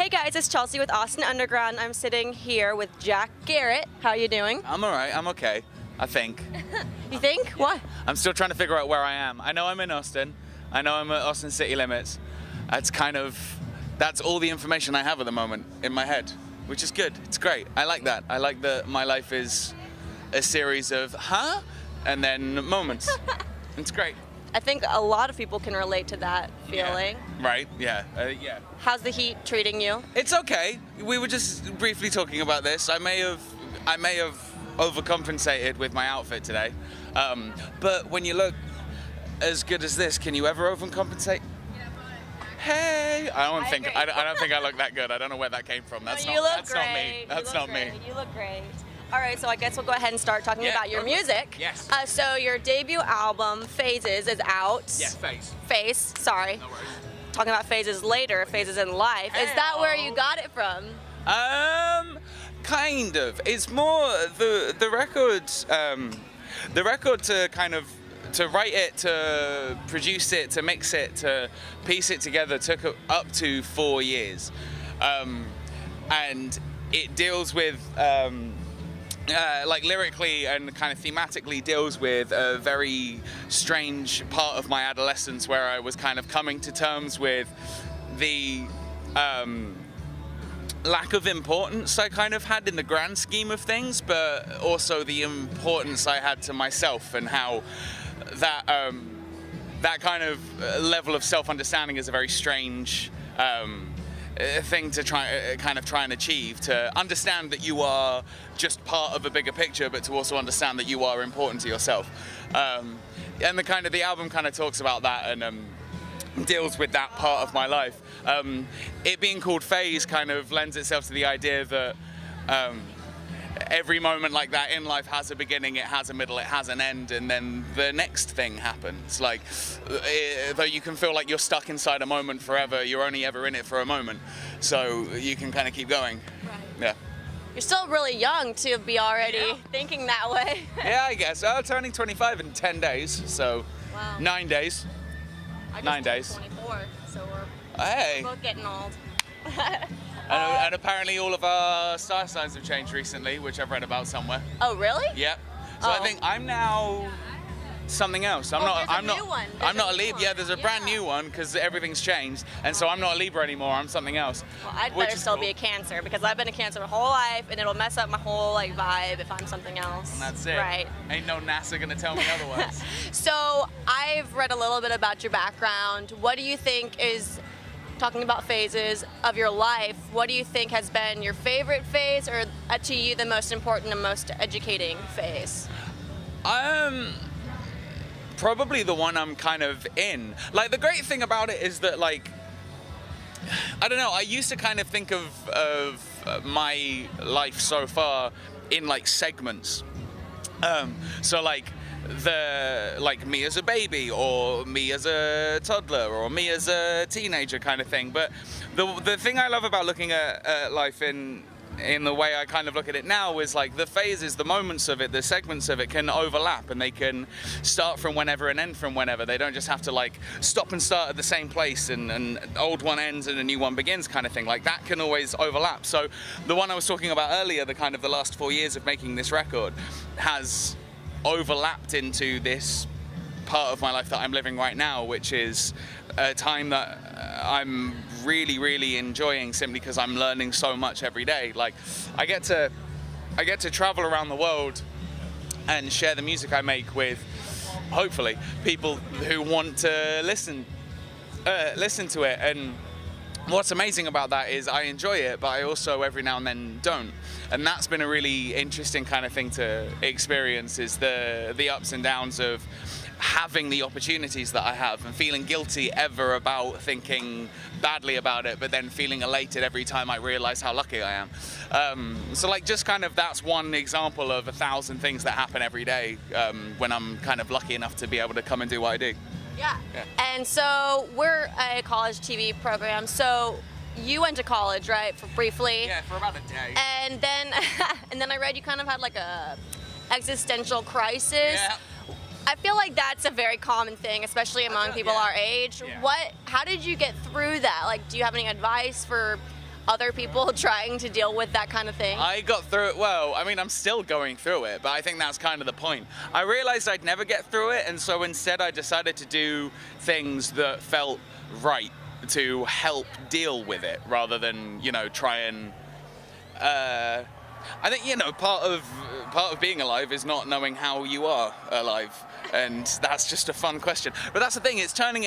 Hey guys, it's Chelsea with Austin Underground. I'm sitting here with Jack Garratt. How are you doing? I'm alright, I'm okay, I think. You think? What? I'm still trying to figure out where I am. I know I'm in Austin. I know I'm at Austin city limits. That's all the information I have at the moment in my head, which is good. It's great. I like that. I like that my life is a series of and then moments. It's great. I think a lot of people can relate to that feeling. Yeah. Right, yeah. How's the heat treating you? It's okay. We were just briefly talking about this. I may have overcompensated with my outfit today. But when you look as good as this, can you ever overcompensate? Hey! I don't think I look that good. I don't know where that came from. That's not me. That's not me. You look great. All right, so I guess we'll go ahead and start talking about your music. Yes. So your debut album, Phases, is out. Yeah, Phase, sorry. No worries. Talking about phases later, phases in life. Is that where you got it from? Kind of. It's more the record to write it, to produce it, to mix it, to piece it together took up to 4 years. And it deals with like lyrically and kind of thematically deals with a very strange part of my adolescence where I was kind of coming to terms with the lack of importance I kind of had in the grand scheme of things, but also the importance I had to myself, and how that kind of level of self-understanding is a very strange thing to try and achieve, to understand that you are just part of a bigger picture, but to also understand that you are important to yourself. And the album kind of talks about that and deals with that part of my life. It being called Phase kind of lends itself to the idea that every moment like that in life has a beginning, it has a middle, it has an end, and then the next thing happens. Like, though you can feel like you're stuck inside a moment forever, you're only ever in it for a moment. So you can kind of keep going. Right. Yeah. You're still really young to be already thinking that way. Yeah, I guess. Turning 25 in 10 days, so wow. 9 days. I just 9 days. 24, so we're Hey. both getting old. And apparently all of our star signs have changed recently, which I've read about somewhere. Oh, really? Yep. So I think I'm now something else. I'm not a Libra. Yeah, there's a brand new one because everything's changed, and so I'm not a Libra anymore. I'm something else. Well, I'd better still be a Cancer, because I've been a Cancer my whole life, and it'll mess up my whole vibe if I'm something else. And that's it. Right. Ain't no NASA gonna tell me otherwise. So I've read a little bit about your background. What do you think is, talking about phases of your life, what do you think has been your favorite phase, or to you the most important and most educating phase? Probably the one I'm kind of in. Like, the great thing about it is that, like, I don't know, I used to kind of think of my life so far in like segments. So like me as a baby, or me as a toddler, or me as a teenager kind of thing. But the thing I love about looking at life in the way I kind of look at it now is like the phases, the moments of it, the segments of it can overlap, and they can start from whenever and end from whenever. They don't just have to like stop and start at the same place, and an old one ends and a new one begins kind of thing. Like, that can always overlap. So the one I was talking about earlier, the last 4 years of making this record, has overlapped into this part of my life that I'm living right now, which is a time that I'm really, really enjoying, simply because I'm learning so much every day. Like, I get to travel around the world and share the music I make with, hopefully, people who want to listen to it. And what's amazing about that is I enjoy it, but I also every now and then don't. And that's been a really interesting kind of thing to experience, is the ups and downs of having the opportunities that I have, and feeling guilty ever about thinking badly about it, but then feeling elated every time I realize how lucky I am. So like, just kind of, that's one example of 1,000 things that happen every day when I'm kind of lucky enough to be able to come and do what I do. Yeah. And so we're a college TV program, so you went to college, right, briefly? Yeah, for about a day. And then I read you kind of had like a existential crisis. Yeah. I feel like that's a very common thing, especially among people our age. Yeah. How did you get through that? Like, do you have any advice for other people trying to deal with that kind of thing? I got through it well. I mean, I'm still going through it, but I think that's kind of the point. I realized I'd never get through it, and so instead I decided to do things that felt right to help deal with it, rather than, you know, try and... I think, you know, part of being alive is not knowing how you are alive. And that's just a fun question. But that's the thing, it's turning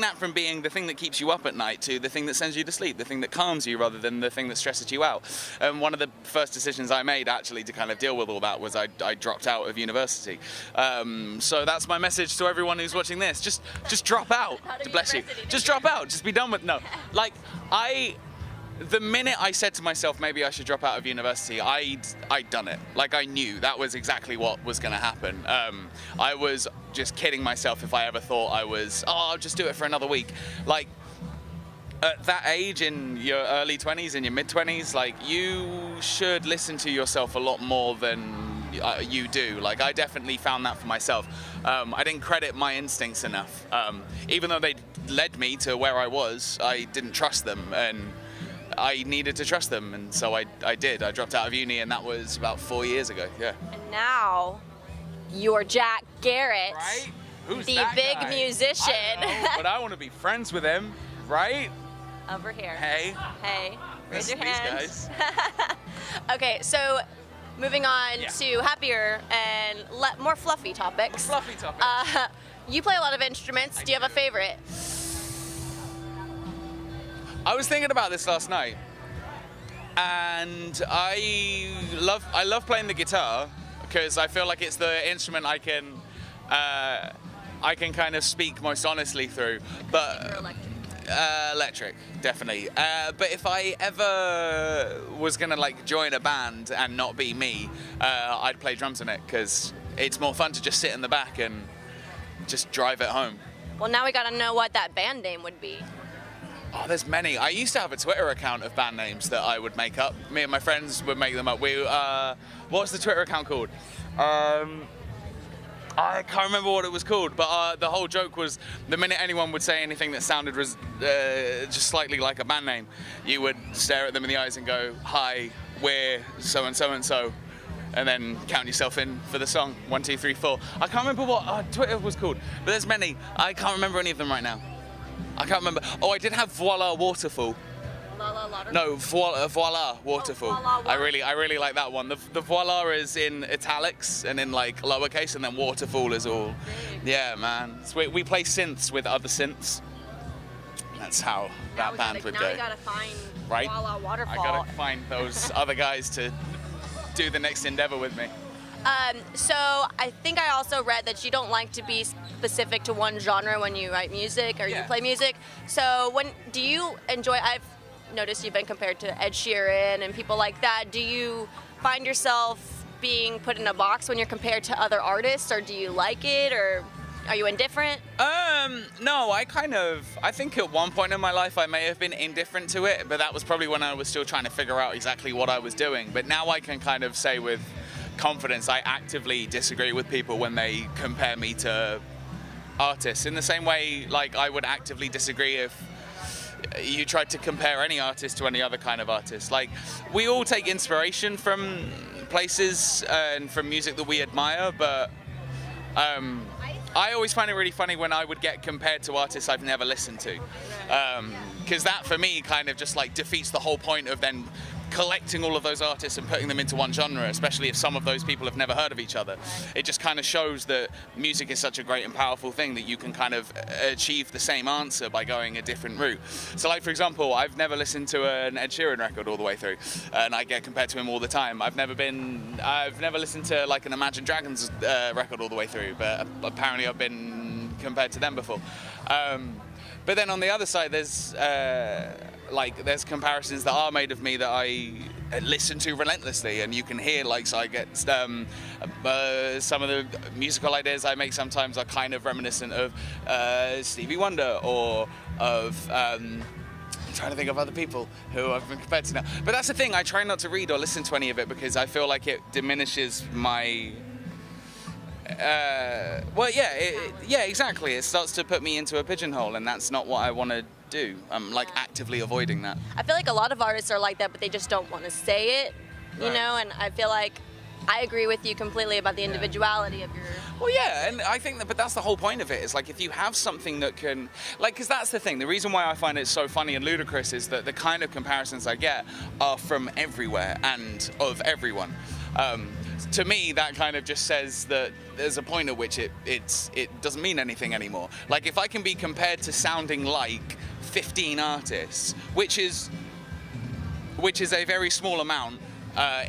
that from being the thing that keeps you up at night to the thing that sends you to sleep, the thing that calms you rather than the thing that stresses you out. And one of the first decisions I made actually to kind of deal with all that was I dropped out of university. So that's my message to everyone who's watching this. Just drop out. Bless you. Just drop out. Just be done with, no. Like, the minute I said to myself, maybe I should drop out of university, I'd done it. Like, I knew that was exactly what was going to happen. I was just kidding myself if I ever thought I'll just do it for another week. Like, at that age, in your early 20s, in your mid-20s, like, you should listen to yourself a lot more than you do. Like, I definitely found that for myself. I didn't credit my instincts enough. Even though they led me to where I was, I didn't trust them, and I needed to trust them, and so I did. I dropped out of uni, and that was about 4 years ago, yeah. And now, you're Jack Garratt, right? Who's the that big guy? musician. I don't know, but I want to be friends with him, right? Over here. Hey. Hey, raise Listen your to hand. these Okay, so moving on Yeah. to happier and more fluffy topics. Fluffy topic. You play a lot of instruments. Do you have a favorite? I was thinking about this last night, and I love playing the guitar because I feel like it's the instrument I can kind of speak most honestly through. But electric, definitely. But if I ever was gonna like join a band and not be me, I'd play drums in it because it's more fun to just sit in the back and just drive it home. Well, now we gotta know what that band name would be. Oh, there's many. I used to have a Twitter account of band names that I would make up. Me and my friends would make them up. What's the Twitter account called? I can't remember what it was called, but the whole joke was the minute anyone would say anything that sounded just slightly like a band name, you would stare at them in the eyes and go, "Hi, we're so and so and so," and then count yourself in for the song. 1, 2, 3, 4. I can't remember what Twitter was called, but there's many. I can't remember any of them right now. I can't remember. Oh, I did have Voila Waterfall. No, Voila Waterfall. Voila, I really like that one. The Voila is in italics and in like lowercase, and then Waterfall is all. Yeah, man. So we play synths with other synths. That's how that band would go. Now we gotta find Right? Voila Waterfall. I gotta find those other guys to do the next endeavor with me. So I think I also read that you don't like to be specific to one genre when you write music or you play music. So do you enjoy, I've noticed you've been compared to Ed Sheeran and people like that. Do you find yourself being put in a box when you're compared to other artists, or do you like it, or are you indifferent? No, I think at one point in my life I may have been indifferent to it, but that was probably when I was still trying to figure out exactly what I was doing. But now I can kind of say with confidence, I actively disagree with people when they compare me to artists. In the same way, like, I would actively disagree if you tried to compare any artist to any other kind of artist. Like, we all take inspiration from places and from music that we admire, but I always find it really funny when I would get compared to artists I've never listened to, because that for me kind of just like defeats the whole point of then collecting all of those artists and putting them into one genre, especially if some of those people have never heard of each other. It just kind of shows that music is such a great and powerful thing that you can kind of achieve the same answer by going a different route. So like, for example, I've never listened to an Ed Sheeran record all the way through, and I get compared to him all the time. I've never listened to like an Imagine Dragons record all the way through, but apparently I've been compared to them before. But then on the other side, there's comparisons that are made of me that I listen to relentlessly, and you can hear, like, so I get some of the musical ideas I make sometimes are kind of reminiscent of Stevie Wonder or of I'm trying to think of other people who I've been compared to now. But that's the thing, I try not to read or listen to any of it because I feel like it diminishes my exactly. It starts to put me into a pigeonhole, and that's not what I want to do. I'm like actively avoiding that. I feel like a lot of artists are like that, but they just don't want to say it, you know, and I feel like I agree with you completely about the individuality of your... Well, yeah, and I think that, but that's the whole point of it, is like if you have something that can, like, because that's the thing, the reason why I find it so funny and ludicrous is that the kind of comparisons I get are from everywhere and of everyone. To me, that kind of just says that there's a point at which it doesn't mean anything anymore. Like, if I can be compared to sounding like 15 artists, which is a very small amount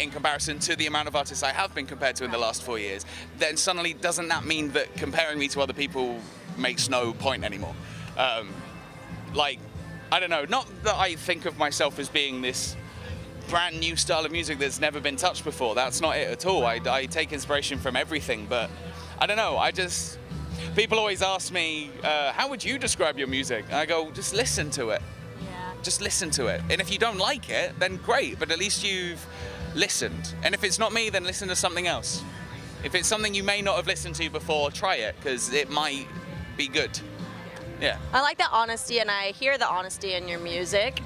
in comparison to the amount of artists I have been compared to in the last 4 years, then suddenly doesn't that mean that comparing me to other people makes no point anymore? Like, I don't know, not that I think of myself as being this brand new style of music that's never been touched before. That's not it at all. I take inspiration from everything, but I don't know, people always ask me, how would you describe your music? And I go, just listen to it. Yeah. Just listen to it. And if you don't like it, then great, but at least you've listened. And if it's not me, then listen to something else. If it's something you may not have listened to before, try it, because it might be good. Yeah. I like that honesty, and I hear the honesty in your music.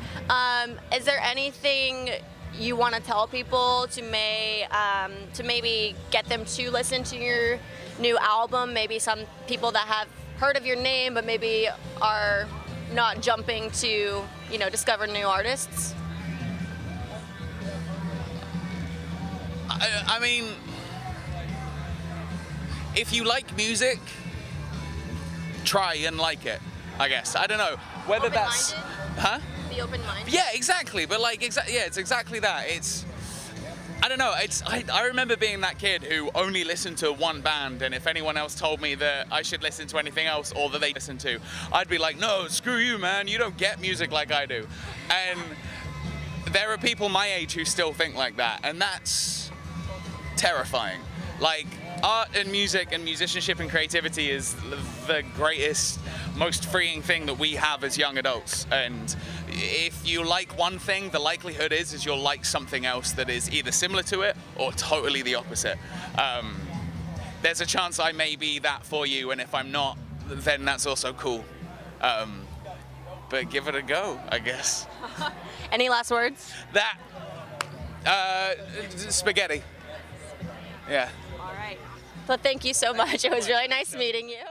Is there anything you want to tell people to maybe get them to listen to your new album? Maybe some people that have heard of your name but maybe are not jumping to, you know, discover new artists? I mean, if you like music, try and like it, I guess. I don't know whether that's... Huh? Be open-minded? Yeah, exactly. But like, yeah, it's exactly that. I don't know. I remember being that kid who only listened to one band, and if anyone else told me that I should listen to anything else or that they listen to, I'd be like, no, screw you, man. You don't get music like I do. And there are people my age who still think like that, and that's terrifying. Like, art and music and musicianship and creativity is the greatest, most freeing thing that we have as young adults. And if you like one thing, the likelihood is you'll like something else that is either similar to it or totally the opposite. There's a chance I may be that for you, and if I'm not, then that's also cool. But give it a go, I guess. Any last words? Spaghetti. Yeah. All right. So thank you so much. It was really nice meeting you.